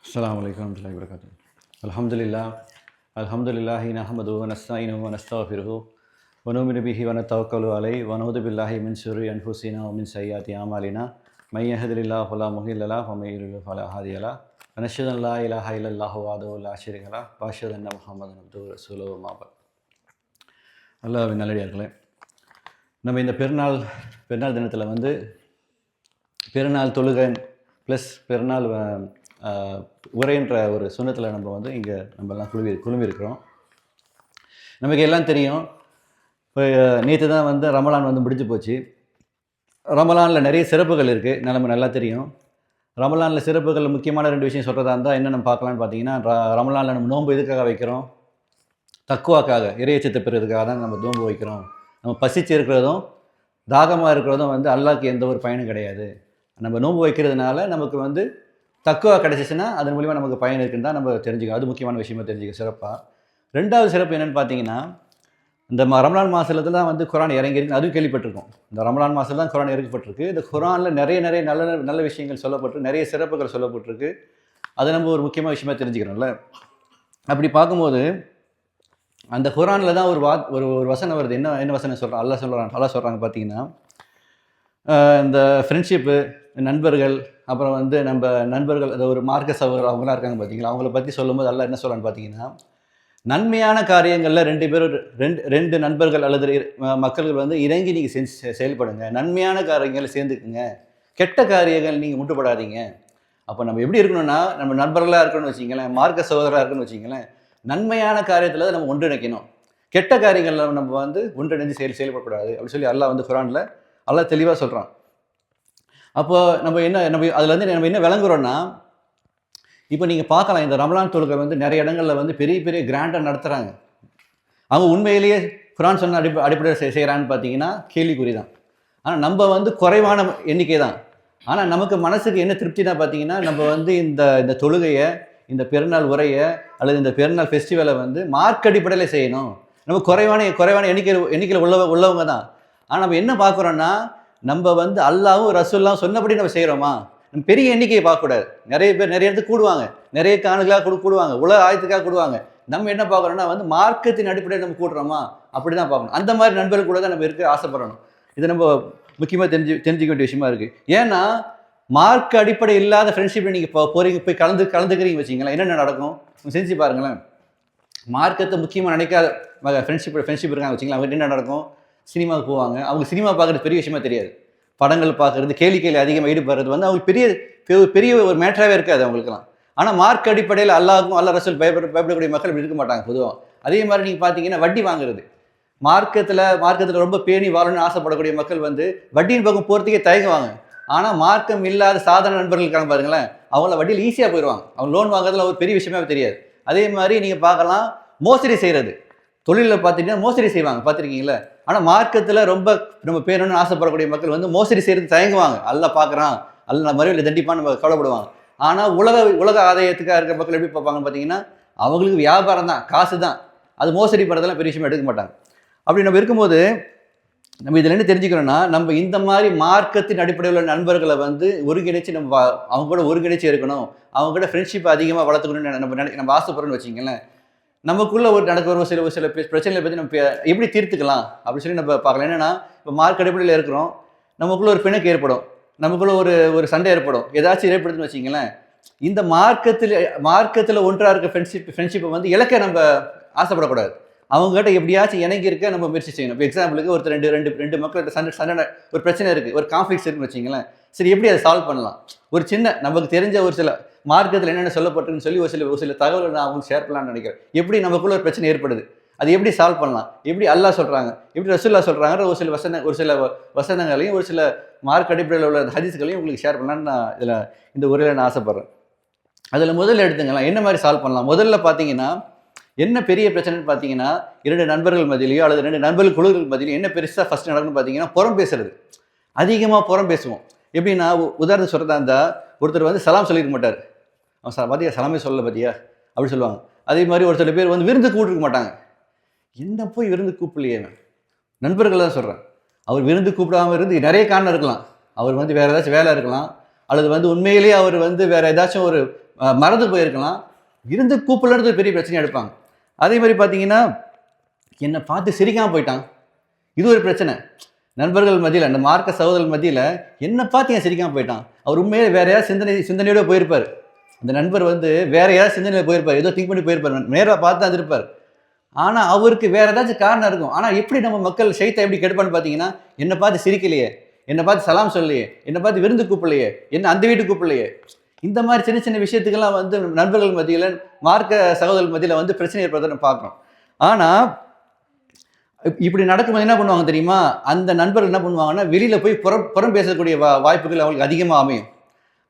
السلام عليكم ورحمة الله وبركاته. الحمد لله نحمده ونستعينه ونستغفره ونؤمن به ونتوكل عليه ونعوذ بالله من شرور أنفسنا ومن سيئات أعمالنا من يهده الله فلا مضل له ومن يضلل فلا هادي له ونشهد أن لا إله إلا الله وحده لا شريك له وأشهد أن محمدا عبده ورسوله أما بعد. அல்லாஹ்வின் நல்லடியார்களே, நம்ம இந்த பெருநாள் தினத்தில் பெருநாள் தொழுகை ப்ளஸ் பெருநாள் உரைன்ற ஒரு சுண்ணத்தில் நம்ம இங்கே நம்மெல்லாம் குழுமிருக்கிறோம். நமக்கு எல்லாம் தெரியும். இப்போ நேற்று தான் ரமலான் முடிஞ்சு போச்சு. ரமலானில் நிறைய சிறப்புகள் இருக்குது, நமக்கு நல்லா தெரியும். ரமலானில் சிறப்புகள் முக்கியமான 2 விஷயம் சொல்கிறதா இருந்தால் என்ன நம்ம பார்க்கலான்னு பார்த்தீங்கன்னா, ரமலானில் நம்ம நோன்பு எதுக்காக வைக்கிறோம்? தக்குவாக்காக, இறையச்சத்தை பெறுறதுக்காக தான் நம்ம நோன்பு வைக்கிறோம். நம்ம பசிச்சு இருக்கிறதும் தாகமாக இருக்கிறதும் அல்லாஹ்க்கு எந்த ஒரு பயனும் கிடையாது. நம்ம நோன்பு வைக்கிறதுனால நமக்கு தக்குவா கிடச்சிச்சின்னா அதன் மூலிமா நமக்கு பயன் இருக்குன்னு தான் நம்ம தெரிஞ்சுக்கணும். அது முக்கியமான விஷயமா தெரிஞ்சுக்க சிறப்பாக. 2வது சிறப்பு என்னென்னு பார்த்தீங்கன்னா, இந்த ரமலான் மாதத்தில் தான் குரான் இறங்கியிருக்கு. அதுவும் கேள்விப்பட்டிருக்கோம். இந்த ரமலான் மாதத்தில் தான் குரான் இறக்கப்பட்டிருக்கு. இந்த குரானில் நிறைய நல்ல விஷயங்கள் சொல்லப்பட்டிருக்கு, நிறைய சிறப்புகள் சொல்லப்பட்டிருக்கு. அதை நம்ம ஒரு முக்கியமான விஷயமா தெரிஞ்சுக்கிறோம்ல. அப்படி பார்க்கும்போது அந்த குரானில் தான் ஒரு வசனம் வருது. என்ன வசனம் சொல்கிறான்? அல்லாஹ் சொல்கிறாங்க பார்த்தீங்கன்னா, இந்த ஃப்ரெண்ட்ஷிப்பு, நண்பர்கள், அப்புறம் நம்ம நண்பர்கள், அந்த ஒரு மார்க்க சகோதரர் அவங்களாம் இருக்காங்க பார்த்தீங்களா, அவங்கள பற்றி சொல்லும்போது அல்லாஹ் என்ன சொல்கிறான்னு பார்த்தீங்கன்னா, நன்மையான காரியங்களில் 2 பேர் 2 நண்பர்கள் அல்லது மக்கள்கள் இறங்கி நீங்கள் செயல்படுங்க. நன்மையான காரியங்களை சேர்ந்துக்குங்க, கெட்ட காரியங்கள் நீங்கள் முட்டுப்படாதீங்க. அப்போ நம்ம எப்படி இருக்கணும்னா, நம்ம நண்பர்களாக இருக்கணும்னு வச்சிங்களேன், மார்க்க சகோதரராக இருக்கணும்னு வச்சிங்களேன், நன்மையான காரியத்தில் நம்ம ஒன்றிணைக்கணும். கெட்ட காரியங்களில் நம்ம ஒன்றிணைஞ்சு செயல்படக்கூடாது அப்படி சொல்லி அல்லாஹ் குரானில் அல்லாஹ் தெளிவாக சொல்கிறான். அப்போ நம்ம அதில் நம்ம என்ன விளங்குறோன்னா, இப்போ நீங்கள் பார்க்கலாம், இந்த ரமலான் தொழுகை நிறைய இடங்களில் பெரிய பெரிய கிராண்டாக நடத்துகிறாங்க. அவங்க உண்மையிலேயே குரான் சொன்ன அடிப்படையில் செய்கிறான்னு பார்த்தீங்கன்னா கேள்விக்குறி தான். ஆனால் நம்ம குறைவான எண்ணிக்கை தான். ஆனால் நமக்கு மனசுக்கு என்ன திருப்தினா பார்த்தீங்கன்னா, நம்ம இந்த தொழுகையை, இந்த பெருநாள் உரையை அல்லது இந்த பெருநாள் ஃபெஸ்டிவலை மார்க் அடிப்படையில் செய்யணும். நம்ம குறைவான எண்ணிக்கையில் உள்ளவங்க தான். ஆனால் நம்ம என்ன பார்க்குறோன்னா, நம்ம அல்லாஹ்வும் ரசூலுல்லாஹ் சொன்னபடி நம்ம செய்கிறோமா? நம்ம பெரிய எண்ணிக்கையை பார்க்கக்கூடாது. நிறைய பேர் நிறைய இடத்துக்கு கூடுவாங்க, நிறைய காணுகளாக கூடுவாங்க, உலக ஆயத்துக்காக கூடுவாங்க. நம்ம என்ன பார்க்குறோன்னா மார்க்கத்தின் அடிப்படையில் நம்ம கூடுறோமா? அப்படி தான் பார்க்கணும். அந்த மாதிரி நண்பர்கள் கூட தான் நம்ம இருக்க ஆசைப்படணும். இது நம்ம முக்கியமாக தெரிஞ்சுக்க வேண்டிய விஷயமா இருக்குது. ஏன்னா மார்க் அடிப்படை இல்லாத ஃப்ரெண்ட்ஷிப்பை நீங்கள் போய் கலந்துக்கிறீங்க வச்சிங்களேன், என்னென்ன நடக்கும் செஞ்சு பாருங்களேன். மார்க்கத்தை முக்கியமாக நினைக்காத ஃப்ரெண்ட்ஷிப் இருக்காங்க வச்சிங்களேன், அவங்க என்ன நடக்கும்? சினிமாவுக்கு போவாங்க. அவங்க சினிமா பார்க்குறது பெரிய விஷயமா தெரியாது. படங்கள் பார்க்குறது, கேளிக்கையில் அதிகமாக ஈடுபடுறது அவங்களுக்கு பெரிய ஒரு மேட்டராகவே இருக்காது அவங்களுக்குலாம். ஆனால் மார்க் அடிப்படையில் அல்லாஹ் ரசூல் பயப்படக்கூடிய மக்கள் இப்படி இருக்க மாட்டாங்க பொதுவாக. அதே மாதிரி நீங்கள் பார்த்தீங்கன்னா வட்டி வாங்குறது, மார்க்கத்தில் ரொம்ப பேணி வாழணும்னு ஆசைப்படக்கூடிய மக்கள் வட்டியின் பக்கம் போகிறதுக்கே தயங்குவாங்க. ஆனால் மார்க்கம் இல்லாத சாதாரண நண்பர்கள் இருக்காங்க பாருங்களேன், அவங்கள வட்டியில் ஈஸியாக போயிடுவாங்க. அவங்க லோன் வாங்குறதுல ஒரு பெரிய விஷயமாவே தெரியாது. அதே மாதிரி நீங்கள் பார்க்கலாம், மோசடி செய்கிறது, தொழிலில் பார்த்துட்டீங்கன்னா மோசடி செய்வாங்க, பார்த்துருக்கீங்களா? ஆனால் மார்க்கத்தில் நம்ம பேரணும்னு ஆசைப்படக்கூடிய மக்கள் மோசடி செய்கிறது தயங்குவாங்க. அல்லாஹ் பார்க்குறான், அல்லாஹ் மறுபடியும் தண்டிப்பான்னு நம்ம கவலைப்படுவாங்க. ஆனால் உலக ஆதாயத்துக்காக இருக்கிற மக்கள் எப்படி பார்ப்பாங்கன்னு பார்த்தீங்கன்னா, அவங்களுக்கு வியாபாரம் தான், காசு தான். அது மோசடி பண்ணுறதெல்லாம் பெரிய விஷயமா எடுக்க மாட்டாங்க. அப்படி நம்ம இருக்கும்போது நம்ம இதில் என்ன தெரிஞ்சுக்கிறோன்னா, நம்ம இந்த மாதிரி மார்க்கத்தின் அடிப்படையில் உள்ள நண்பர்களை ஒருங்கிணைச்சு நம்ம அவங்க கூட ஒருங்கிணைச்சு இருக்கணும், அவங்க கூட ஃப்ரெண்ட்ஷிப் அதிகமாக வளர்த்துக்கணும்னு நம்ம ஆசைப்படுறோன்னு வச்சிங்களேன். நமக்குள்ள நடக்கிற ஒரு சில பிரச்சனைகளை பற்றி நம்ம எப்படி தீர்த்துக்கலாம் அப்படின்னு சொல்லி நம்ம பார்க்கலாம். என்னென்னா, இப்போ மார்க் அடிப்படையில் இருக்கிறோம், நமக்குள்ள ஒரு பிணக்கு ஏற்படும், நமக்குள்ள ஒரு சண்டை ஏற்படும், ஏதாச்சும் ஏற்படுதுன்னு வச்சிங்களேன். இந்த மார்க்கத்தில் ஒன்றாக இருக்க ஃப்ரெண்ட்ஷிப்பை இலக்க நம்ம ஆசைப்படக்கூடாது. அவங்ககிட்ட எப்படியாச்சும் இணங்கி இருக்க நம்ம முயற்சி செய்யணும். இப்போ எக்ஸாம்பிளுக்கு ஒருத்தர் ரெண்டு மக்கள்கிட்ட சண்டை ஒரு பிரச்சனை இருக்குது, ஒரு கான்ஃப்ளிக்ஸ் இருக்குன்னு வச்சிங்களேன். சரி, எப்படி அதை சால்வ் பண்ணலாம்? ஒரு சின்ன நமக்கு தெரிஞ்ச ஒரு சில மார்க்கத்தில் என்னென்ன சொல்லப்பட்டுன்னு சொல்லி ஒரு சில தகவலை நான் அவங்களுக்கு ஷேர் பண்ணலான்னு நினைக்கிறேன். எப்படி நமக்குள்ள ஒரு பிரச்சனை ஏற்படுது, அது எப்படி சால்வ் பண்ணலாம், எப்படி அல்லாஹ் சொல்கிறாங்க, எப்படி ரசூலுல்லாஹ் சொல்கிறாங்க, ஒரு சில வசனங்களையும் ஒரு சில மார்க் அடிப்படையில் உள்ள ஹதீஸ்களையும் உங்களுக்கு ஷேர் பண்ணலான்னு நான் இந்த உரையில் நான் ஆசைப்பட்றேன். அதில் முதல்ல எடுத்துங்களேன், என்ன மாதிரி சால்வ் பண்ணலாம். முதல்ல பார்த்தீங்கன்னா, என்ன பெரிய பிரச்சனைன்னு பார்த்தீங்கன்னா, 2 நண்பர்கள் மத்தியிலையோ அல்லது 2 நண்பர்கள் குழுக்கள் மத்தியிலையும் என்ன பெருசாக ஃபஸ்ட்டு நடக்குன்னு பார்த்தீங்கன்னா, புறம் பேசுறது. அதிகமாக புறம் பேசுவோம். எப்படின்னா, உதாரணத்துக்கு சொல்கிறதா இருந்தால், ஒருத்தர் சலாம் சொல்லியிருக்க மாட்டார், அவன் பார்த்தியா சலாமே சொல்லலை பார்த்தியா அப்படி சொல்லுவாங்க. அதே மாதிரி ஒரு சில பேர் விருந்து கூப்பிட்டுருக்க மாட்டாங்க. என்ன போய் விருந்து கூப்பிடலையே, நண்பர்கள் தான் சொல்கிறேன். அவர் விருந்து கூப்பிடாமல் இருந்து நிறைய காரணம் இருக்கலாம். அவர் வேறு ஏதாச்சும் வேலை இருக்கலாம், அல்லது உண்மையிலேயே அவர் வேறு ஏதாச்சும் ஒரு மறந்து போயிருக்கலாம், இருந்து கூப்பிடலன்றது பெரிய பிரச்சனையாக எடுப்பாங்க. அதே மாதிரி பார்த்தீங்கன்னா, என்னை பார்த்து சிரிக்காமல் போயிட்டான், இது ஒரு பிரச்சனை. நண்பர்கள் மத்தியில், அந்த மார்க்க சகோதரர்கள் மத்தியில் என்னை பார்த்து ஏன் சிரிக்காமல் போயிட்டான், அவர் உண்மையே வேற யாராவது சிந்தனையோட போயிருப்பார். அந்த நண்பர் வந்து வேற யாராவது சிந்தனையில் போயிருப்பார், ஏதோ திங்க் பண்ணி போயிருப்பார், நேராக பார்த்து தான் இருப்பார். ஆனால் அவருக்கு வேற ஏதாச்சும் காரணம் இருக்கும். ஆனால் எப்படி நம்ம மக்கள் ஷைத்தை எப்படி கெடுப்பான்னு பார்த்தீங்கன்னா, என்னை பார்த்து சிரிக்கலையே, என்னை பார்த்து சலாம் சொல்லலையே, என்னை பார்த்து விருந்து கூப்பிடலையே, என்ன அந்த வீட்டுக்கு கூப்பிடலையே, இந்த மாதிரி சின்ன சின்ன விஷயத்துக்கெல்லாம் வந்து நண்பர்கள் மத்தியில், மார்க்க சகோதரர்கள் மத்தியில் வந்து பிரச்சனை ஏற்படுறத நம்ம பார்க்குறோம். ஆனால் இப்படி நடக்கும்போது என்ன பண்ணுவாங்க தெரியுமா, அந்த நண்பர்கள் என்ன பண்ணுவாங்கன்னா, வெளியில் போய் புறம் பேசக்கூடிய வாய்ப்புகள் அவங்களுக்கு அதிகமாக அமையும்.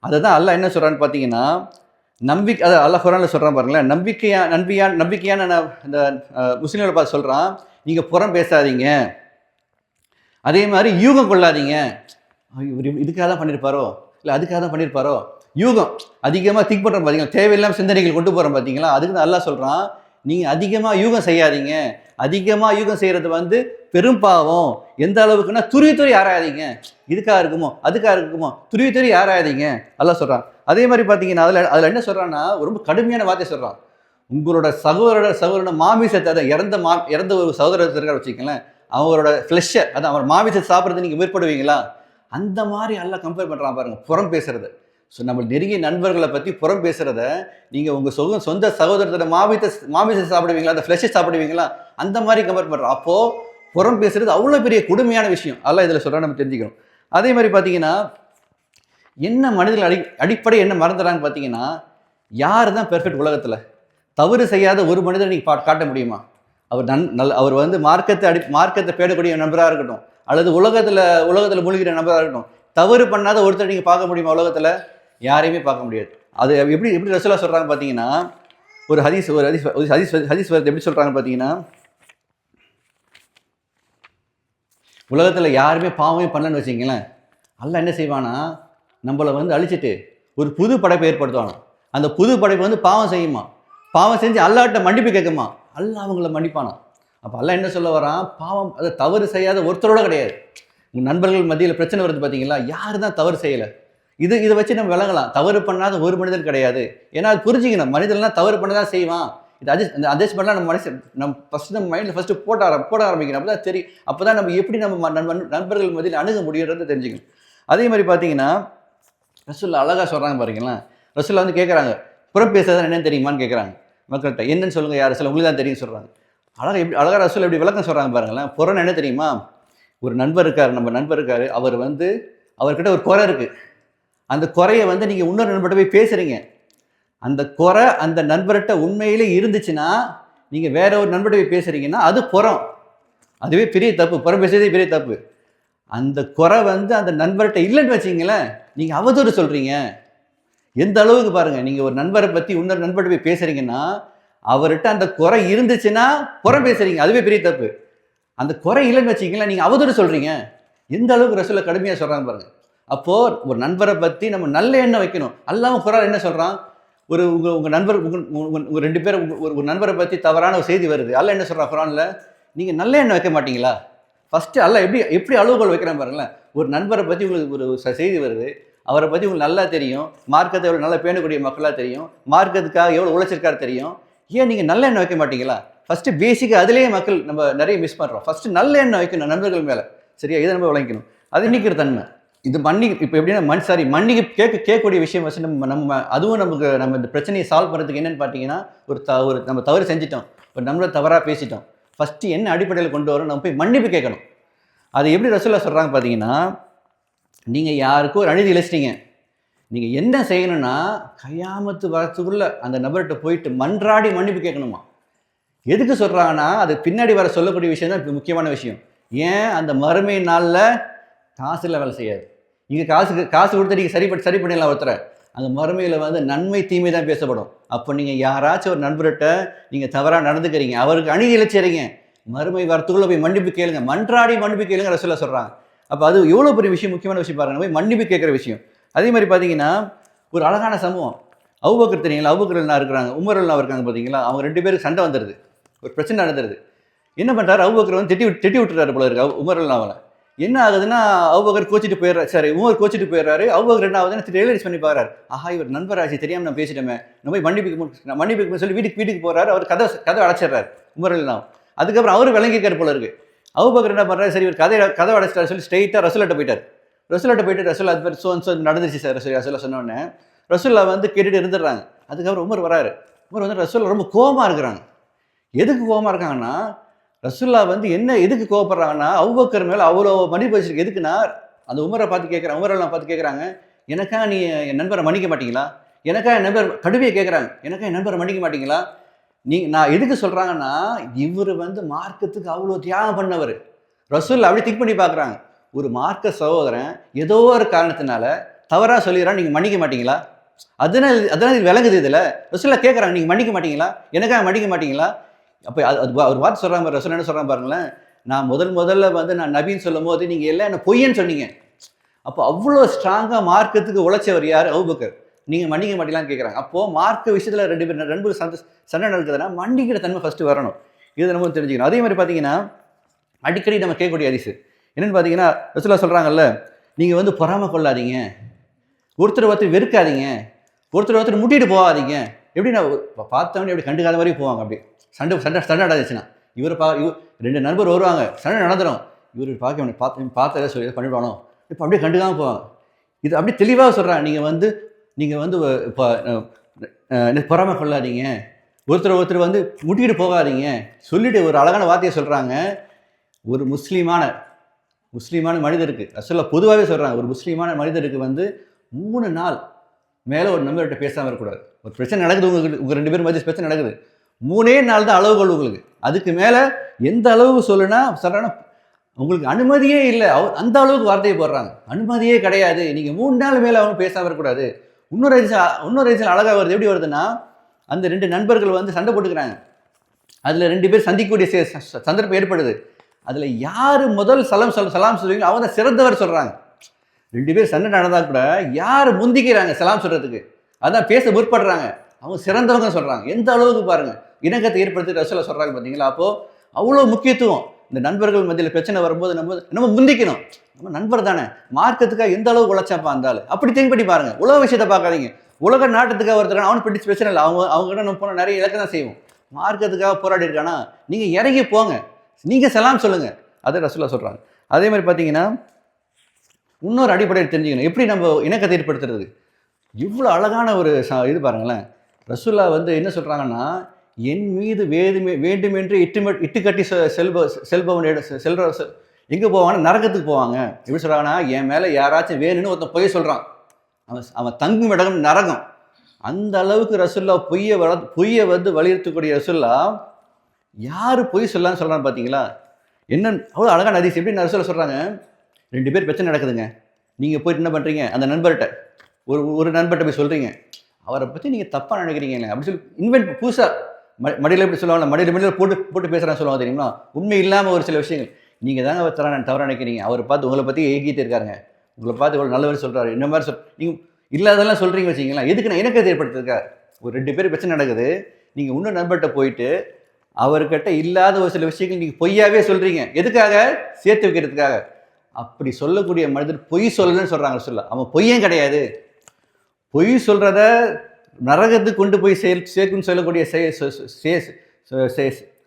அதை தான் அல்லாஹ் என்ன சொல்கிறான்னு பார்த்தீங்கன்னா, அதை அல்லாஹ் குர்ஆன்ல சொல்கிறான் பாருங்களேன், நம்பிக்கையான இந்த முஸ்லீம்களை பார்த்து சொல்கிறான், நீங்கள் புறம் பேசாதீங்க, அதே மாதிரி யூகம் கொள்ளாதீங்க. இவர் இதுக்காக தான் பண்ணியிருப்பாரோ, இல்லை அதுக்காக தான் பண்ணியிருப்பாரோ, யூகம் அதிகமாக திங்க் பண்ணுறோம் பார்த்தீங்களா, தேவையில்லாமல் சிந்தனைகள் கொண்டு போகிறோம் பார்த்தீங்களா, அதுக்கு தான் அல்லாஹ் சொல்கிறான், நீங்கள் அதிகமாக யூகம் செய்யாதீங்க. அதிகமாக யூகம் செய்கிறது வந்து பெரும் பாவம். எந்த அளவுக்குன்னா, துருவி ஆராயாதீங்க, இதுக்காக இருக்குமோ அதுக்காக இருக்குமோ, துருவி ஆராயாதீங்க அல்லாஹ் சொல்கிறான். அதே மாதிரி பார்த்தீங்கன்னா, அதில் என்ன சொல்கிறான்னா, ரொம்ப கடுமையான வார்த்தை சொல்கிறான், உங்களோட சகோதரோட மாமிசத்தை, அதை இறந்த ஒரு சகோதரர் இருக்கார் வச்சுக்கங்களேன், அவங்களோட ஃப்ளெஷ்ஷை, அதான் அவர் மாமிசத்தை சாப்பிட்றது நீங்கள் விருப்பப்படுவீங்களா, அந்த மாதிரி எல்லாம் கம்பேர் பண்ணுறான் பாருங்கள், புறம் பேசுறது. ஸோ நம்ம நெருங்கிய நண்பர்களை பற்றி புறம் பேசுகிறத, நீங்கள் உங்கள் சொந்த சகோதரத்தோட மாமிசத்தை சாப்பிடுவீங்களா, அந்த ஃப்ளெஷ்ஷை சாப்பிடுவீங்களா, அந்த மாதிரி கம்பேர் பண்ணுறோம். அப்போது புறம் பேசுறது அவ்வளோ பெரிய கொடுமையான விஷயம். அதெல்லாம் இதில் சொல்கிறா நம்ம தெரிஞ்சுக்கணும். அதே மாதிரி பார்த்தீங்கன்னா, என்ன மனிதர்கள் அடிப்படை என்ன மறந்துடுறாங்கன்னு பார்த்தீங்கன்னா, யார் தான் பெர்ஃபெக்ட் உலகத்தில்? தவறு செய்யாத ஒரு மனிதரை நீங்கள் காட்ட முடியுமா? அவர் வந்து மார்க்கத்தை பேடக்கூடிய நண்பராக இருக்கட்டும், அல்லது உலகத்தில் மூழ்கிற நண்பராக இருக்கட்டும், தவறு பண்ணாத ஒருத்தர் நீங்கள் பார்க்க முடியுமா உலகத்தில்? யாரையுமே பார்க்க முடியாது. அது எப்படி ரசூலுல்லாஹ் சொல்கிறாங்க பார்த்தீங்கன்னா, ஒரு ஹதீஸ் வருது, எப்படி சொல்கிறாங்க பார்த்தீங்கன்னா, உலகத்தில் யாருமே பாவமே பண்ணலன்னு வச்சிங்களேன், அல்லாஹ் என்ன செய்வானா, நம்மளை வந்து அழிச்சிட்டு ஒரு புது படைப்பை ஏற்படுத்துவானா. அந்த புது படைப்பு வந்து பாவம் செய்யுமா, பாவம் செஞ்சு அல்லாஹ்ட்ட மன்னிப்பு கேட்குமா, அல்லாஹ் அவங்கள மன்னிப்பானா. அப்போ அல்லாஹ் என்ன சொல்ல வரான், பாவம் அதை தவறு செய்யாத ஒருத்தரோட கிடையாது. உங்கள் நண்பர்கள் மத்தியில் பிரச்சனை வருது பார்த்தீங்களா, யார் தான் தவறு செய்யலை, இதை வச்சு நம்ம விளங்கலாம். தவறு பண்ணாத ஒரு மனிதன் கிடையாது. ஏன்னா அது புரிஞ்சிக்கணும், மனிதன்லாம் தவறு பண்ண தான் செய்வான். இது அட்ஜஸ்ட் பண்ணலாம். நம்ம ஃபஸ்ட்டு நம்ம மைண்டில் ஃபஸ்ட்டு போட ஆரம்பிக்கணும். அப்போ தான் தெரியும், அப்போ தான் நம்ம எப்படி நம்ம நண்பர்கள் மத்தியில் அணுக முடியுறது தெரிஞ்சுக்கணும். அதே மாதிரி பார்த்தீங்கன்னா, ரசூலுல்லாஹ் அழகாக சொல்கிறாங்க பாருங்களேன். ரசூலுல்லாஹ் வந்து கேட்குறாங்க, புறம் பேசுறது என்னன்னு தெரியுமான்னு கேட்குறாங்க மக்கள்கிட்ட. என்னன்னு சொல்லுங்கள், யார் சொல்ல, உங்களுக்கு தான் தெரியும் சொல்கிறாங்க. அழகாக ரசூலுல்லாஹ் எப்படி விளக்கம் சொல்கிறாங்க பாருங்களேன். புறம் என்ன தெரியுமா, ஒரு நண்பர் இருக்கார், நம்ம நண்பர் இருக்கார், அவர் வந்து அவர்கிட்ட ஒரு குறை இருக்குது. அந்த குறையை வந்து நீங்கள் இன்னொரு நண்பர்கிட்ட போய் பேசுகிறீங்க. அந்த குறை அந்த நண்பர்கிட்ட உண்மையிலே இருந்துச்சுன்னா, நீங்கள் வேற ஒரு நண்பர்கிட்ட போய் பேசுகிறீங்கன்னா அது புறம். அதுவே பெரிய தப்பு, புறம் பேசுறதே பெரிய தப்பு. அந்த குறை வந்து அந்த நண்பர்கிட்ட இல்லைன்னு வச்சிங்களேன், நீங்கள் அவதூறு சொல்கிறீங்க. எந்த அளவுக்கு பாருங்கள், நீங்கள் ஒரு நண்பரை பற்றி இன்னொரு நண்பர்கிட்ட போய் பேசுகிறீங்கன்னா, அவர்கிட்ட அந்த குறை இருந்துச்சுன்னா புறம் பேசுகிறீங்க, அதுவே பெரிய தப்பு. அந்த குறை இல்லைன்னு வச்சிங்களேன், நீங்கள் அவதூறு சொல்கிறீங்க. எந்த அளவுக்கு ரசூலுல்லாஹ் கடுமையாக சொல்கிறாங்க பாருங்கள். அப்போது ஒரு நண்பரை பற்றி நம்ம நல்ல எண்ணம் வைக்கணும். அல்லாஹ் குர்ஆன் என்ன சொல்கிறான், உங்கள் நண்பர் உங்கள் 2 பேர் ஒரு நண்பரை பற்றி தவறான ஒரு செய்தி வருது, அல்லாஹ் என்ன சொல்கிறான் குர்ஆனில், நீங்கள் நல்ல எண்ணம் வைக்க மாட்டீங்களா? ஃபஸ்ட்டு அல்லாஹ் எப்படி அளவுகோல் வைக்கிறான் பாருங்களேன். ஒரு நண்பரை பற்றி உங்களுக்கு ஒரு செய்தி வருது, அவரை பற்றி உங்களுக்கு நல்லா தெரியும், மார்க்கத்தை எவ்வளோ நல்லா பேணக்கூடிய மக்களாக தெரியும், மார்க்கத்துக்காக எவ்வளோ உழைச்சிருக்காரு தெரியும், ஏன் நீங்கள் நல்ல எண்ணம் வைக்க மாட்டீங்களா? ஃபஸ்ட்டு பேசிக்காக அதிலேயே மக்கள் நம்ம நிறைய மிஸ் பண்ணுறோம். ஃபஸ்ட்டு நல்ல எண்ணம் வைக்கணும் நண்பர்கள் மேலே, சரியா? இதை நம்ம விளங்கிக்கணும். அது நிற்கிற தன்மை இது இப்போ எப்படின்னா கேட்கக்கூடிய விஷயம் வச்சு நம்ம அதுவும் நம்ம இந்த பிரச்சனையை சால்வ் பண்ணுறதுக்கு என்னென்னு பார்த்தீங்கன்னா, நம்ம தவறு செஞ்சிட்டோம், ஒரு நம்மளை தவறாக பேசிட்டோம், ஃபஸ்ட்டு என்ன அடிப்படையில் கொண்டு வரோம், நம்ம போய் மன்னிப்பு கேட்கணும். அது எப்படி ரசூலுல்லாஹ் சொல்கிறாங்க பார்த்தீங்கன்னா, நீங்கள் யாருக்கும் ஒரு அநீதி இழைச்சிட்டீங்க, நீங்கள் என்ன செய்யணும்னா, கயாமத்து வரத்துக்குள்ளே அந்த நபர்கிட்ட போயிட்டு மன்றாடி மன்னிப்பு கேட்கணுமா. எதுக்கு சொல்கிறாங்கன்னா, அது பின்னாடி வர சொல்லக்கூடிய விஷயம் தான் இப்போ முக்கியமான விஷயம். ஏன், அந்த மறுமை நாளில் காசில் வேலை செய்யாது. இங்கே காசு கொடுத்து நீங்கள் சரி பண்ணிடலாம் ஒருத்தரை, அங்கே மறுமையில் வந்து நன்மை தீமை தான் பேசப்படும். அப்போ நீங்கள் யாராச்சும் ஒரு நண்பர்கிட்ட நீங்கள் தவறாக நடந்துக்கிறீங்க, அவருக்கு அநீதி இழைச்சிறீங்க, மறுமை வரத்துக்குள்ளே போய் மன்னிப்பு கேளுங்க, மன்றாடி மன்னிப்பு கேளுங்க ரசூலுல்லாஹ் சொல்கிறாங்க. அப்போ அது எவ்வளோ பெரிய விஷயம், முக்கியமான விஷயம் பாருங்கள், போய் மன்னிப்பு கேட்குற விஷயம். அதே மாதிரி பார்த்தீங்கன்னா, ஒரு அழகான சம்பவம், அபூபக்கர் தெரியுங்களா, அபூபக்கர் எல்லாம் இருக்கிறாங்க, உமர் எல்லாம் இருக்காங்க பார்த்தீங்களா, அவங்க 2 பேருக்கு சண்டை வந்துடுது, ஒரு பிரச்சனை நடந்துருது. என்ன பண்ணுறாரு, அபூபக்கர் வந்து திட்டி விட்டுறாரு போல இருக்கு உமர் எல்லாம். என்ன ஆகுதுன்னா அவுபக்கர் கோச்சிட்டு போயிடுறாரு, சரி உமர் கோச்சிட்டு போயிடுறாரு. அவுபக்கர் என்ன ஆகுதுன்னா ரியலைஸ் பண்ணி பார்க்குறாரு, ஆஹா இவர் நண்பராச்சு தெரியாமல் நான் பேசிட்டோமே, நம்ம போய் மன்னிப்பு சொல்லி வீட்டுக்கு போகிறாரு. அவர் கதை அடைச்சிடுறாரு உமர் எல்லாம். அதுக்கப்புறம் அவரு விளங்கிக்கார் போல இருக்கு. அவுபக்கர் என்ன பண்ணுறாரு, சரி இவர் கதை அடைச்சிட்டாரு சொல்லி ஸ்ட்ரெயிட்டாக ரசூல்லாட்ட போயிட்டார். ரசூல் அது பேர் சோ நடந்துச்சு சார் ரசூல்லா சொன்னோடனே ரசூல்லா வந்து கேட்டுட்டு இருந்துடுறாங்க. அதுக்கப்புறம் உமர் வராரு. உமர் வந்து ரசூல்லா ரொம்ப கோபமாக இருக்கிறாங்க. எதுக்கு கோபமாக இருக்காங்கன்னா, ரசூல்லா வந்து என்ன எதுக்கு கோவப்படுறாங்கன்னா, அபூபக்கர் மேலே அவ்வளோ மன்னிப்பு வச்சிருக்கு. எதுக்குன்னா அந்த உமரை பார்த்து கேட்குறாங்க, உமரெல்லாம் பார்த்து கேட்குறாங்க, எனக்கா நீ என் நண்பரை மன்னிக்க மாட்டீங்களா? எனக்கா என் நண்பர் கடுமையை கேட்குறாங்க, எனக்கா என் நண்பரை மன்னிக்க மாட்டீங்களா? நான் எதுக்கு சொல்கிறாங்கன்னா, இவர் வந்து மார்க்கத்துக்கு அவ்வளோ தியாகம் பண்ணவர். ரசூல்லா அப்படி திங்க் பண்ணி பார்க்குறாங்க, ஒரு மார்க்க சகோதரன் ஏதோ ஒரு காரணத்தினால தவறாக சொல்லிடுறான், நீங்கள் மன்னிக்க மாட்டீங்களா? அதனால இது விளங்குது. இதில் ரசூல்லா கேட்குறாங்க, நீங்கள் மன்னிக்க மாட்டீங்களா? எனக்காக மன்னிக்க மாட்டீங்களா? அப்போ ஒரு வார்த்தை சொல்கிறாங்க, ரசூல் என்ன சொல்கிறாங்க பாருங்களேன், நான் முதல்ல வந்து நான் நபின்னு சொல்லும் போது நீங்கள் எல்லாம் என்ன பொய்யன்னு சொன்னீங்க. அப்போ அவ்வளோ ஸ்ட்ராங்காக மார்க்கத்துக்கு உழைச்சவர் யார்? அபூபக்கர். நீங்கள் மன்னிக்க மாட்டீங்களான்னு கேட்குறாங்க. அப்போது மார்க்க விஷயத்தில் ரெண்டு சண்டை நடக்குதுன்னா மன்னிக்கிற தன்மை ஃபஸ்ட்டு வரணும். இதை நம்ம தெரிஞ்சுக்கணும். அதே மாதிரி பார்த்தீங்கன்னா அடிக்கடி நம்ம கேட்கக்கூடிய ஹதீஸ் என்னென்னு பார்த்தீங்கன்னா, ரசூலுல்லாஹ் சொல்கிறாங்கல்ல, நீங்கள் வந்து பொறாமை கொள்ளாதீங்க, ஒருத்தர் வெறுக்காதீங்க, ஒருத்தர் முட்டிட்டு போகாதீங்க. எப்படின்னா பார்த்தவனே எப்படி கண்டுக்காத மாதிரி போவாங்க. அப்படி சண்டை நடந்துச்சுன்னா இவர் ரெண்டு நண்பர் வருவாங்க, சண்டை நடந்துடும், இவர் பார்த்த சொல்லி பண்ணிவிடுவானோ, இப்போ அப்படியே கண்டுக்காமல் போவாங்க. இது அப்படியே தெளிவாக சொல்கிறாங்க, நீங்கள் வந்து இப்போ பொறாமை கொள்ளாதீங்க, ஒருத்தர் வந்து முட்டிக்கிட்டு போகாதீங்க சொல்லிட்டு ஒரு அழகான வார்த்தையை சொல்கிறாங்க. ஒரு முஸ்லீமான மனிதருக்கு ரசூலுல்லாஹ் பொதுவாகவே சொல்கிறாங்க, ஒரு முஸ்லீமான மனிதருக்கு வந்து 3 நாள் மேலே ஒரு நண்பர்கிட்ட பேசாமல் இருக்கக்கூடாது. ஒரு பிரச்சனை நடக்குது, உங்கள் 2 பேரும் மத்திய பிரச்சனை நடக்குது, 3 நாள் தான் அளவுகள் உங்களுக்கு. அதுக்கு மேலே எந்த அளவுக்கு சொல்கிறேன்னா உங்களுக்கு அனுமதியே இல்லை, அந்த அளவுக்கு வார்த்தையை போடுறாங்க. அனுமதியே கிடையாது, நீங்கள் 3 நாள் மேலே அவங்க பேசாமல் இருக்கக்கூடாது. இன்னொரு ரீசன் அழகாக வருது. எப்படி வருதுன்னா, அந்த 2 நண்பர்கள் வந்து சண்டை போட்டுக்கிறாங்க, அதில் 2 பேர் சந்திக்கக்கூடிய சந்தர்ப்பம் ஏற்படுது. அதில் யார் முதல் சலாம் சொல்லுவீங்களோ அவங்க தான் சிறந்தவர் சொல்கிறாங்க. 2 பேர் சண்டை நடந்தால் கூட யார் முந்திக்கிறாங்க சலாம் சொல்கிறதுக்கு, அதான் பேச முற்படுறாங்க, அவங்க சிறந்தவங்க சொல்கிறாங்க. எந்த அளவுக்கு பாருங்கள் இணக்கத்தை ஏற்படுத்தி ரசூலுல்லாஹ் சொல்கிறாங்க பார்த்தீங்களா? அப்போது அவ்வளோ முக்கியத்துவம். இந்த நண்பர்கள் மத்தியில் பிரச்சனை வரும்போது நம்ம முந்திக்கணும். நம்ம நண்பர் தானே, மார்க்கத்துக்காக எந்த அளவுக்கு உழைச்சாப்பா இருந்தாலும் அப்படி திங்க் பண்ணி பாருங்கள். உலக விஷயத்தை பார்க்காதீங்க. உலக நாட்டத்துக்காக ஒருத்தர் அவனு பிடிச்ச பிரச்சனை இல்லை, அவங்ககிட்ட நம்ம போனால் நிறைய இலக்க தான் செய்வோம். மார்க்கத்துக்காக போராடி இருக்கானா, நீங்கள் இறங்கி போங்க, நீங்கள் சலாம் சொல்லுங்கள். அதை ரசூலுல்லாஹ் சொல்கிறாங்க. அதே மாதிரி பார்த்தீங்கன்னா இன்னொரு அடிப்படையில் தெரிஞ்சுக்கணும், எப்படி நம்ம இணக்கத்தை ஏற்படுத்துறது. இவ்வளோ அழகான ஒரு இது பாருங்களேன். ரசூலுல்லாஹ் வந்து என்ன சொல்கிறாங்கன்னா, என் மீது வேண்டுமென்று இட்டுக்கட்டி செல்பவன் எங்கே போவாங்கன்னா நரகத்துக்கு போவாங்க. எப்படி சொல்கிறாங்கன்னா, என் மேலே யாராச்சும் வேணும்னு ஒருத்தன் பொய் சொல்கிறான், அவன் தங்கும் இடம் நரகம். அந்த அளவுக்கு ரசூலுல்லாஹ் பொய்யை வந்து வலியுறுத்தக்கூடிய ரசூலுல்லாஹ் யார் பொய் சொல்லலான்னு சொல்கிறான்னு பார்த்தீங்களா? என்ன அவ்வளோ அழகான ஹதீஸ். எப்படி ரசூலுல்லாஹ் சொல்கிறாங்க, 2 பேர் பிரச்சனை நடக்குதுங்க, நீங்கள் போயிட்டு என்ன பண்ணுறீங்க, அந்த நண்பர்கிட்ட ஒரு நண்பர்கிட்ட போய் சொல்கிறீங்க, அவரை பற்றி நீங்கள் தப்பாக நினைக்கிறீங்களே அப்படி சொல்லி புதுசாக மடியில் எப்படி சொல்லுவாங்க, மடியில் போட்டு பேசுகிறான்னு சொல்லுவாங்க தெரியுமா? உண்மை இல்லாமல் ஒரு சில விஷயங்கள், நீங்கள் தாங்க அவர் தவறாக நினைக்கிறீங்க, அவரை பார்த்து உங்களை பற்றி ஏகிட்டு இருக்காருங்க, உங்களை பார்த்து இவ்வளோ நல்லவர் சொல்கிறாரு, இந்த மாதிரி நீங்கள் இல்லாதெல்லாம் சொல்கிறீங்க வச்சிங்களா? எதுக்கு நான் இணக்கத்தை ஏற்படுத்திருக்கா? ஒரு 2 பேர் பிரச்சனை நடக்குது, நீங்கள் இன்னும் நண்பர்கிட்ட போயிட்டு அவர்கிட்ட இல்லாத ஒரு சில விஷயங்கள் நீங்கள் பொய்யாவே சொல்கிறீங்க. எதுக்காக? சேர்த்து வைக்கிறதுக்காக. அப்படி சொல்லக்கூடிய மனிதர் பொய் சொல்லலன்னு சொல்கிறாங்க ரசூலுல்லாஹ். அவன் பொய்யும் கிடையாது. பொய் சொல்கிறத நரகத்துக்கு கொண்டு போய் சேர்க்குன்னு சொல்லக்கூடிய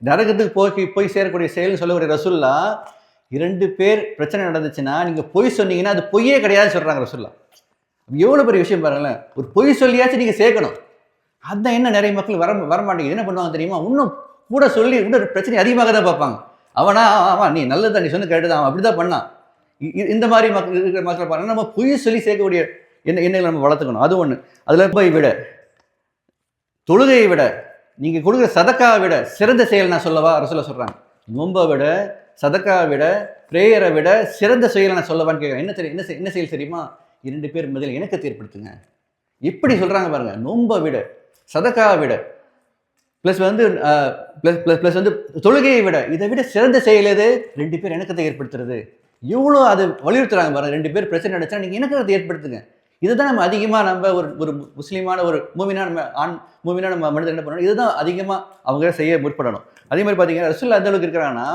நரகத்துக்கு போய் சேரக்கூடிய செயல்னு சொல்லக்கூடிய ரசூலுல்லாஹ் 2 பேர் பிரச்சனை நடந்துச்சுன்னா நீங்கள் பொய் சொன்னீங்கன்னா அது பொய்யே கிடையாதுன்னு சொல்கிறாங்க ரசூலுல்லாஹ். எவ்வளோ பெரிய விஷயம் பாருங்களேன். ஒரு பொய் சொல்லியாச்சும் நீங்கள் சேர்க்கணும். அதுதான் என்ன நிறைய மக்கள் வரமாட்டேங்குது. என்ன பண்ணுவாங்க தெரியுமா? இன்னும் கூட சொல்லி இன்னும் பிரச்சனை அதிகமாக தான் பார்ப்பாங்க. ஆமாம் நீ நல்லதான், நீ சொன்ன கேட்டு தான், அவன் அப்படி தான் பண்ணான். இந்த மாதிரி இருக்கிற மக்கள் பாருங்கள். நம்ம பொய் சொல்லி சேர்க்கக்கூடிய எண்ணங்களை நம்ம வளர்த்துக்கணும். அது ஒன்று. அதில் போய் விட தொழுகையை விட நீங்கள் கொடுக்குற சதக்காவை விட சிறந்த செயல் நான் சொல்லவா ரசூலுல்லாஹ் சொல்கிறாங்க. நோன்பை விட, சதக்காவை விட, பிரேயரை விட சிறந்த செயலை நான் சொல்லவான்னு கேட்குறேன். என்ன செயல் தெரியுமா? 2 பேர் மத்தியில் இணக்கத்தை ஏற்படுத்துங்க. எப்படி சொல்கிறாங்க பாருங்கள். நோன்பை விட, சதக்காவை விட, ப்ளஸ் வந்து தொழுகையை விட, இதை விட சிறந்த செயல் எது? 2 பேர் இணக்கத்தை ஏற்படுத்துறது. எவ்வளோ அது வலியுறுத்துறாங்க பாருங்கள். 2 பேர் பிரச்சனை நடச்சா நீங்கள் இணக்கத்தை ஏற்படுத்துங்க. இதுதான் நம்ம அதிகமாக நம்ம ஒரு முஸ்லீமான ஒரு மூமினான மனிதர் என்ன பண்ணணும், இதுதான் அதிகமாக அவங்க செய்ய முற்படணும். அதே மாதிரி பார்த்தீங்கன்னா ரசூலுல்லாஹ் அந்த அளவுக்கு இருக்கிறாங்கன்னா,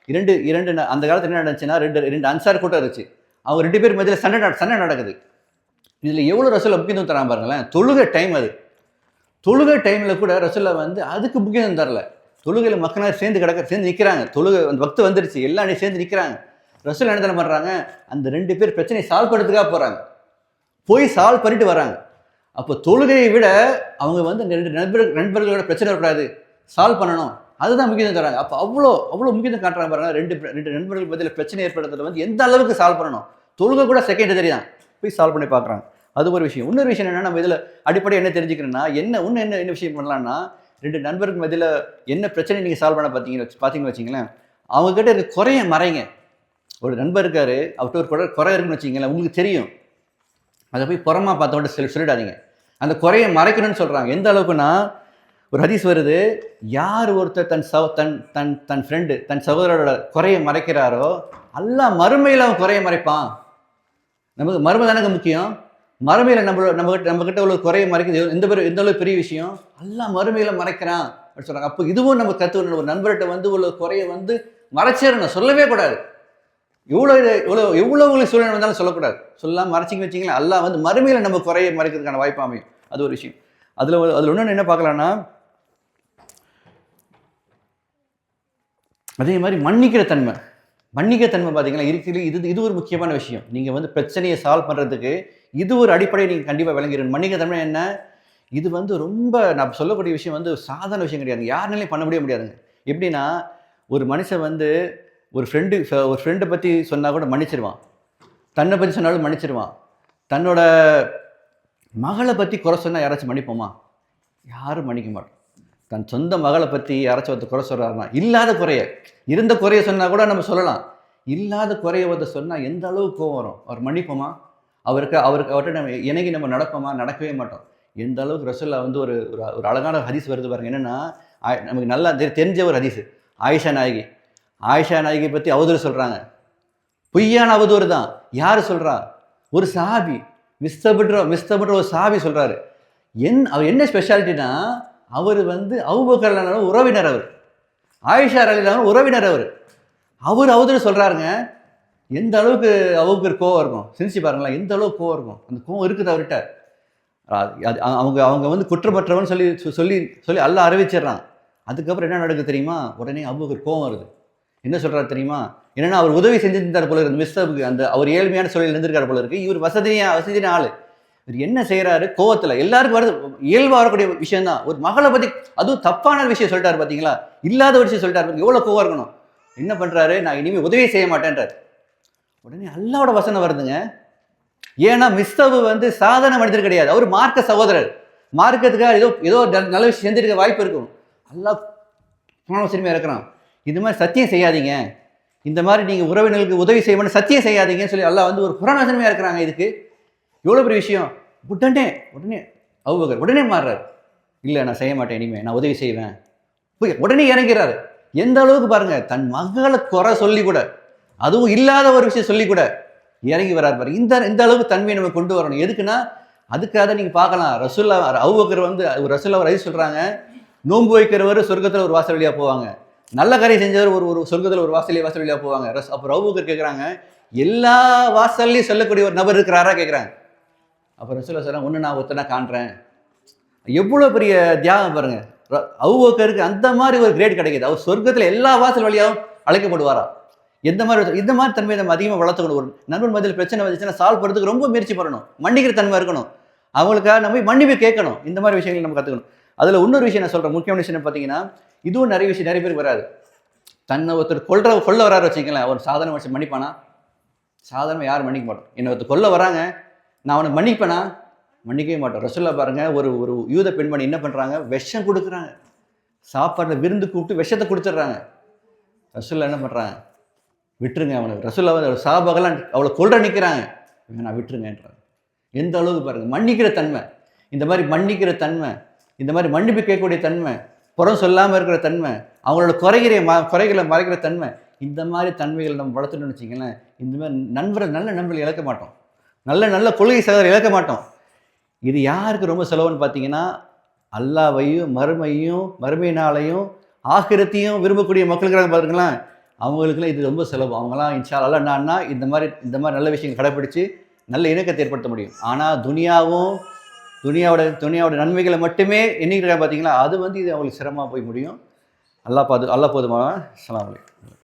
அந்த காலத்தில் என்ன நடந்துச்சுன்னா, ரெண்டு அன்சார் கூட்டம் இருந்துச்சு. அவங்க 2 பேர் மத்தியில் சண்டை நடக்குது. இதில் எவ்வளோ ரசூல்லா முக்கியத்துவம் தரான் பாருங்களேன். தொழுகை டைம் அது. தொழுகை டைமில் கூட ரசூல்லா வந்து அதுக்கு முக்கியத்துவம் தரல. தொழுகையில் மக்கள் சேர்ந்து நிற்கிறாங்க. தொழுகை அந்த வக்து வந்துருச்சு, எல்லாம் சேர்ந்து நிற்கிறாங்க. ரசூல்லா என்ன பண்ணுறாங்க, அந்த 2 பேர் பிரச்சனையை சால்வ் பண்ணுறதுக்காக போகிறாங்க. போய் சால்வ் பண்ணிட்டு வராங்க. அப்போ தொழுகையை விட அவங்க வந்து 2 நண்பர்களோட பிரச்சனை வரக்கூடாது, சால்வ் பண்ணணும், அதுதான் முக்கியத்துவம் தராங்க. அப்போ அவ்வளோ முக்கியத்துவம் காட்டுறாங்க பாருங்க. 2 நண்பர்கள் பதில் பிரச்சனை ஏற்படுத்துறது வந்து எந்த அளவுக்கு சால்வ் பண்ணணும். தொழுகை கூட செகண்டரி தான், போய் சால்வ் பண்ணி பார்க்குறாங்க. அது ஒரு விஷயம். இன்னொரு விஷயம் என்னன்னா, நம்ம இதில் அடிப்படை என்ன தெரிஞ்சுக்கணும்னா, என்ன விஷயம் பண்ணலாம்னா, 2 நண்பருக்கு மத்தியில் என்ன பிரச்சனை நீங்கள் சால்வ் பண்ண பார்த்தீங்கன்னு வச்சிங்களேன், அவங்ககிட்ட இருக்க குறைய மறைங்க. ஒரு நண்பர் இருக்காரு, அவர்கிட்ட ஒரு குறை இருக்குன்னு வச்சிங்களேன், உங்களுக்கு தெரியும், அதை போய் புறமா பார்த்தவன்ட்டு சொல்லிடாதீங்க. அந்த குறையை மறைக்கணும்னு சொல்கிறாங்க. எந்த அளவுக்குன்னா, ஒரு ஹதீஸ் வருது, யார் ஒருத்தர் தன் ஃப்ரெண்டு தன் சகோதரோட குறையை மறைக்கிறாரோ, அல்லாஹ் மறுமையில் அவன் குறையை மறைப்பான். நமக்கு மறுமை தானே முக்கியம். மறுமையில் நம்மகிட்ட உள்ள குறையை மறைக்கிறது எந்த அளவு பெரிய விஷயம். அல்லாஹ் மறுமையில் மறைக்கிறான் அப்படின்னு சொல்கிறாங்க. அப்போ இதுவும் நம்ம கற்றுக்கணும். ஒரு நண்பர்கிட்ட வந்து உள்ள குறையை வந்து மறைச்சிடணும், சொல்லவே கூடாது. எவ்வளோ சூழ்நிலை வந்தாலும் சொல்லக்கூடாது. சொல்லாமல் மறைச்சிங்க வச்சிங்களேன், அல்லாஹ் வந்து மறுமையில் நம்ம குறையை மறைக்கிறதுக்கான வாய்ப்பு அமையும். அது ஒரு விஷயம். அதில் இன்னொன்று என்ன பார்க்கலான்னா, அதே மாதிரி மன்னிக்கிற தன்மை பார்த்தீங்கன்னா இருக்கிறது. இது ஒரு முக்கியமான விஷயம். நீங்கள் வந்து பிரச்சனையை சால்வ் பண்ணுறதுக்கு இது ஒரு அடிப்படையை நீங்கள் கண்டிப்பாக விளங்கிடணும். மன்னிக்கிற தன்மை என்ன, இது வந்து ரொம்ப நான் சொல்லக்கூடிய விஷயம் வந்து சாதாரண விஷயம் கிடையாது. யாருனாலையும் பண்ண முடியாதுங்க. எப்படின்னா, ஒரு மனுஷன் வந்து ஒரு ஃப்ரெண்டை பற்றி சொன்னால் கூட மன்னிச்சிருவான், தன்னை பற்றி சொன்னாலும் மன்னிச்சிருவான். தன்னோட மகளை பற்றி குறை சொன்னால் யாராச்சும் மன்னிப்போமா? யாரும் மன்னிக்க மாட்டோம். தன் சொந்த மகளை பற்றி யாராச்சும் ஒருத்தர் குறை சொல்கிறாருன்னா, இல்லாத குறைய, இருந்த குறைய சொன்னால் கூட நம்ம சொல்லலாம். இல்லாத குறைய ஒருத்தர் சொன்னால் எந்த அளவுக்கு கோவம் வரும். அவர் மன்னிப்போமா? அவர்கிட்ட நம்ம இணங்கி நம்ம நடப்போமா? நடக்கவே மாட்டோம். எந்த அளவுக்கு ரசூல்லா வந்து ஒரு அழகான ஹதீஸ் வருது பாருங்க. என்னென்னா, நமக்கு நல்லா தெரிஞ்ச ஒரு ஹதீஸ். ஆயிஷா நாயகி பற்றி அவதூறு சொல்கிறாங்க. பொய்யான அவதூறு தான். யார் சொல்கிறா? ஒரு சஹாபி, மிஸ்தபுன்ற ஒரு சஹாபி சொல்கிறாரு. அவர் என்ன ஸ்பெஷாலிட்டினா, அவர் வந்து அபூபக்கர் உறவினர், அவர் ஆயிஷா ரலியல்லாஹு உறவினர். அவர் அவதூறு சொல்கிறாருங்க. எந்த அளவுக்கு அபூபக்கர் கோவம் இருக்கும் சிரிச்சு பாருங்களேன். எந்த அளவுக்கு கோவம் இருக்கும். அந்த கோவம் இருக்குது அவர்கிட்ட. அவங்க வந்து குற்றப்பற்றவன் சொல்லி அல்லாஹ் அறிவிச்சிடறான். அதுக்கப்புறம் என்ன நடக்குது தெரியுமா? உடனே அபூபக்கர் கோவம் வருது. என்ன சொல்கிறாரு தெரியுமா? என்னென்னா, அவர் உதவி செஞ்சுருந்தார் போல இருக்கு மிஸ்தபுக்கு. அவர் ஏழ்மையான சூழலில் இருந்திருக்காரு போல இருக்கு. இவர் வசதியான ஆள். இவர் என்ன செய்கிறாரு? கோவத்தில் எல்லாருக்கும் வருது, இயல்பாக வரக்கூடிய விஷயம்தான். ஒரு மகளை பற்றி அதுவும் தப்பான விஷயம் சொல்லிட்டாரு பார்த்தீங்களா? இல்லாத ஒரு விஷயம் சொல்லிட்டாரு. எவ்வளோ கோவம் இருக்கணும். என்ன பண்ணுறாரு? நான் இனிமேல் உதவி செய்ய மாட்டேன்றார். உடனே அல்லாஹ்வோட வசனம் வருதுங்க. ஏன்னா மிஸ்தபு வந்து சாதாரண மனிதர் கிடையாது. அவர் மார்க்க சகோதரர். மார்க்கத்துக்காக ஏதோ நல்ல விஷயம் செஞ்சிருக்க வாய்ப்பு இருக்கும். அல்லாஹ் சிறுமையாக இருக்கிறான். இது மாதிரி சத்தியம் செய்யாதீங்க, இந்த மாதிரி நீங்கள் உறவினர்களுக்கு உதவி செய்யணும்னு சத்தியம் செய்யாதீங்கன்னு சொல்லி அல்லாஹ் வந்து ஒரு குர்ஆன் வசனமாக இருக்கிறாங்க. இதுக்கு எவ்வளோ பெரிய விஷயம். உடனே அபூபக்கர் உடனே மாறுறாரு. இல்லை, நான் செய்ய மாட்டேன், இனிமேல் நான் உதவி செய்வேன். உடனே இறங்கிறாரு. எந்த அளவுக்கு பாருங்க, தன் மகளை குறை சொல்லி கூட, அதுவும் இல்லாத ஒரு விஷயம் சொல்லி கூட இறங்கி வராரு பாரு. இந்த அளவுக்கு தன்மையை நம்ம கொண்டு வரணும். எதுக்குன்னா, அதுக்காக நீங்கள் பார்க்கலாம். ரசூல்லா அபூபக்கர் வந்து ரசூல்லா ஒரு சொல்கிறாங்க, நோன்பு வைக்கிறவர் சொர்க்கத்தில் ஒரு வாசல் வழியாக போவாங்க, நல்ல காரியம் செஞ்சவர் ஒரு சொர்க்கத்தில் ஒரு வாசல் வழியாக போவாங்க. அப்புறம் அபூபக்கர் கேட்குறாங்க, எல்லா வாசல்லையும் சொல்லக்கூடிய ஒரு நபர் இருக்கிறாரா கேட்குறாங்க. அப்புறம் ரசூலுல்லாஹி சொல்றாங்க, ஒன்று நான் ஒருத்தனா காண்றேன். எவ்வளோ பெரிய தியாகம் பாருங்க. அபூபக்கருக்கு அந்த மாதிரி ஒரு கிரேட் கிடைக்கிது. அவர் சொர்க்கத்தில் எல்லா வாசல் வழியாகவும் அழைக்கப்படுவாரா? இந்த மாதிரி தன்மையை நம்ம அதிகமாக வளர்த்துக்கணும். ஒரு நண்பன் மத்தியில் பிரச்சனை வந்துச்சுன்னா சால்வ் பண்ணுறதுக்கு ரொம்ப முயற்சி பண்ணணும். மன்னிக்கிற தன்மை இருக்கணும். அவங்களுக்காக நம்ம மன்னிப்பு கேட்கணும். இந்த மாதிரி விஷயங்கள் நம்ம கற்றுக்கணும். அதில் இன்னொரு விஷயம் நான் சொல்கிறேன், முக்கியமான விஷயம் பார்த்தீங்கன்னா, இதுவும் நிறைய பேருக்கு வராது. தன்னை ஒருத்தர் கொல்ல வராரு வச்சுக்கலாம், அவர் சாதாரண மனுஷன் மன்னிப்பானா? சாதாரணமாக யாரும் மன்னிக்க மாட்டோம். என்னை ஒருத்தர் கொல்ல வராங்க, நான் அவனை மன்னிப்பேனா? மன்னிக்கவே மாட்டோம். ரசூலுல்லாஹ் பாருங்க, ஒரு யூத பெண்மணி என்ன பண்ணுறாங்க, விஷம் கொடுக்குறாங்க. சாப்பாட்டில் விருந்து கூப்பிட்டு விஷத்தை கொடுத்துட்றாங்க. ரசூலுல்லாஹ் என்ன பண்ணுறாங்க, விட்டுருங்க அவனுக்கு. ரசூலுல்லாஹ் வந்து சாபாக்கெல்லாம் அவளை கொல்ற நிற்கிறாங்க, நான் விட்டுருங்கன்றாங்க. எந்த அளவுக்கு பாருங்க மன்னிக்கிற தன்மை. இந்த மாதிரி மன்னிக்கிற தன்மை, இந்த மாதிரி மன்னிப்பு கேட்கக்கூடிய தன்மை, புறம் சொல்லாமல் இருக்கிற தன்மை, அவங்களோட குறைகளை மறைக்கிற தன்மை, இந்த மாதிரி தன்மைகளை நம்ம வளர்த்துட்டோம்னு வச்சிங்களேன், இந்த மாதிரி நல்ல நண்பர்கள் இழக்க மாட்டோம். நல்ல கொள்கை சகோதரர் இழக்க மாட்டோம். இது யாருக்கு ரொம்ப செலவுன்னு பார்த்தீங்கன்னா, அல்லாஹ்வையும் மறுமை நாளையும் ஆகிரத்தையும் விரும்பக்கூடிய மக்களுக்கு பாருங்களேன், அவங்களுக்குலாம் இது ரொம்ப சுலபம். அவங்கலாம் இன்ஷா அல்லாஹ் என்னான்னா இந்த மாதிரி நல்ல விஷயங்கள் கடைப்பிடிச்சு நல்ல இணக்கத்தை ஏற்படுத்த முடியும். ஆனால் துனியாவோட நன்மைகளை மட்டுமே எண்ணிக்கிட்டு இருக்காங்க பார்த்தீங்களா, அது வந்து இது அவங்களுக்கு சிரமமாக போய் முடியும். அல்லாஹ் போதுமானவன். அஸ்ஸலாமு அலைக்கும்.